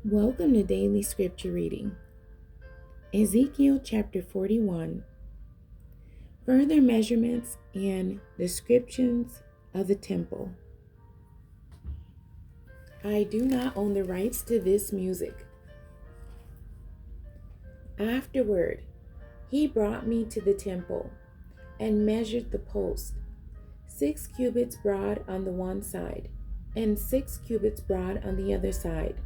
Welcome to Daily Scripture Reading. Ezekiel chapter 41. Further measurements and descriptions of the temple. I do not own the rights to this music. Afterward, he brought me to the temple and measured the post, 6 cubits broad on the one side, and 6 cubits broad on the other side,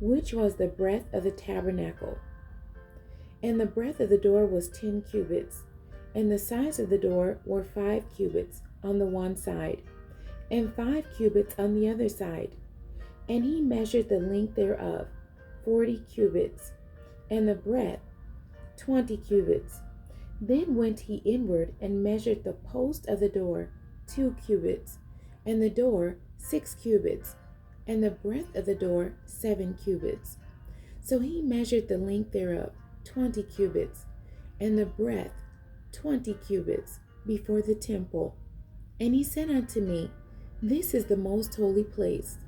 which was the breadth of the tabernacle. And the breadth of the door was 10 cubits, and the sides of the door were 5 cubits on the one side, and 5 cubits on the other side. And he measured the length thereof, 40 cubits, and the breadth, 20 cubits. Then went he inward and measured the post of the door, 2 cubits, and the door, 6 cubits, and the breadth of the door, 7 cubits. So he measured the length thereof, 20 cubits, and the breadth 20 cubits before the temple. And he said unto me, This is the most holy place.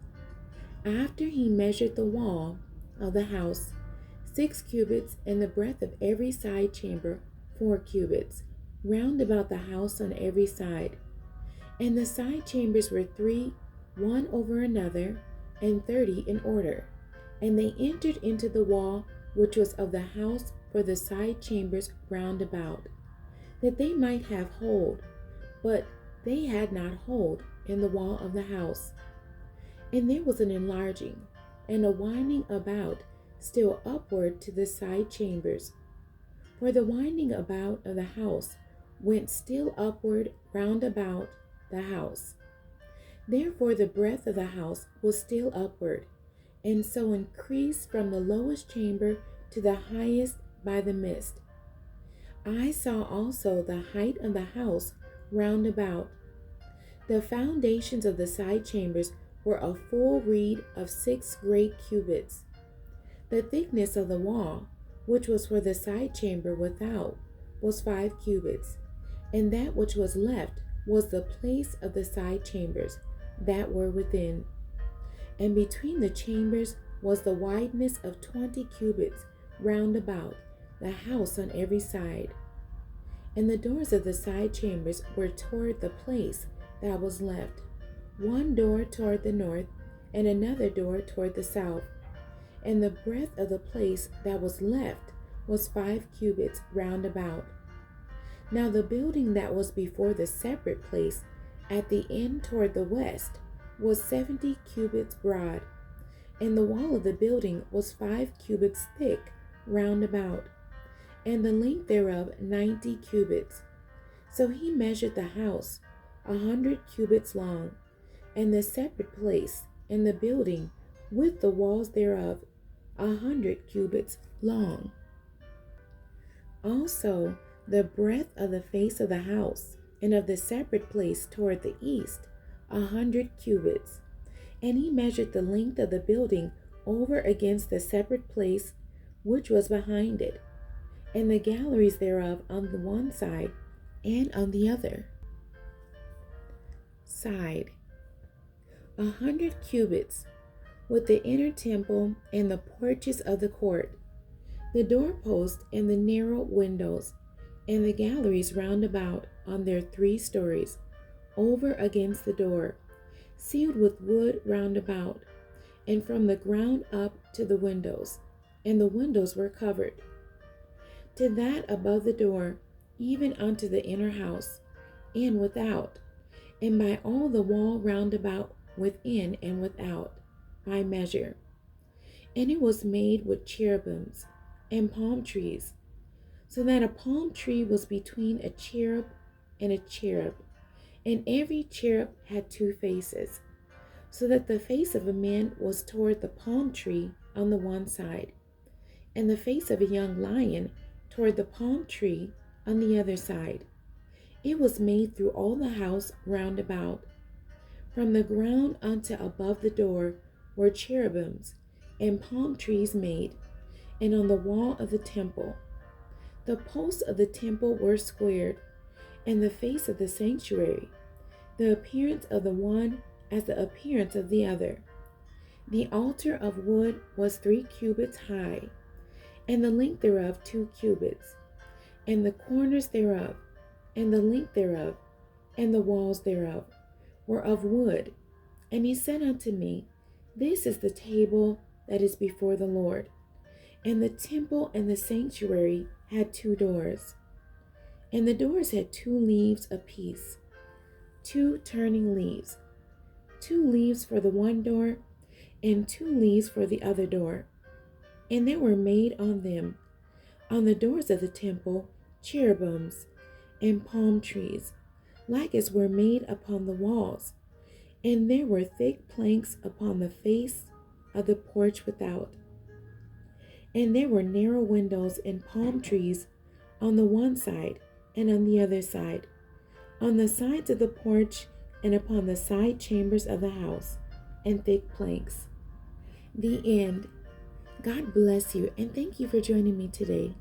After he measured the wall of the house, 6 cubits, and the breadth of every side chamber 4 cubits, round about the house on every side. And the side chambers were 3, one over another, and 30 in order. And they entered into the wall which was of the house for the side chambers round about, that they might have hold, but they had not hold in the wall of the house. And there was an enlarging and a winding about still upward to the side chambers, for the winding about of the house went still upward round about the house. Therefore the breadth of the house was still upward, and so increased from the lowest chamber to the highest by the midst. I saw also the height of the house round about. The foundations of the side chambers were a full reed of 6 great cubits. The thickness of the wall, which was for the side chamber without, was 5 cubits, and that which was left was the place of the side chambers that were within. And between the chambers was the wideness of 20 cubits round about the house on every side. And the doors of the side chambers were toward the place that was left, one door toward the north, and another door toward the south. And the breadth of the place that was left was 5 cubits round about. Now the building that was before the separate place at the end toward the west was 70 cubits broad, and the wall of the building was 5 cubits thick round about, and the length thereof 90 cubits. So he measured the house 100 cubits long, and the separate place and the building with the walls thereof 100 cubits long. Also the breadth of the face of the house and of the separate place toward the east 100 cubits. And he measured the length of the building over against the separate place which was behind it, and the galleries thereof on the one side and on the other side 100 cubits, with the inner temple and the porches of the court, the doorpost and the narrow windows, and the galleries round about on their 3 stories, over against the door, sealed with wood round about, and from the ground up to the windows, and the windows were covered. To that above the door, even unto the inner house, and without, and by all the wall round about within and without, by measure. And it was made with cherubims and palm trees, so that a palm tree was between a cherub and a cherub, and every cherub had 2 faces, so that the face of a man was toward the palm tree on the one side, and the face of a young lion toward the palm tree on the other side. It was made through all the house round about. From the ground unto above the door were cherubims and palm trees made, and on the wall of the temple. The posts of the temple were squared, and the face of the sanctuary, the appearance of the one as the appearance of the other. The altar of wood was 3 cubits high, and the length thereof 2 cubits, and the corners thereof, and the length thereof, and the walls thereof were of wood. And he said unto me, This is the table that is before the Lord. And the temple and the sanctuary had 2 doors, and the doors had 2 leaves apiece, 2 turning leaves, 2 leaves for the one door, and 2 leaves for the other door. And there were made on them, on the doors of the temple, cherubims and palm trees, like as were made upon the walls. And there were thick planks upon the face of the porch without. And there were narrow windows and palm trees on the one side and on the other side, on the sides of the porch and upon the side chambers of the house, and thick planks. The end. God bless you, and thank you for joining me today.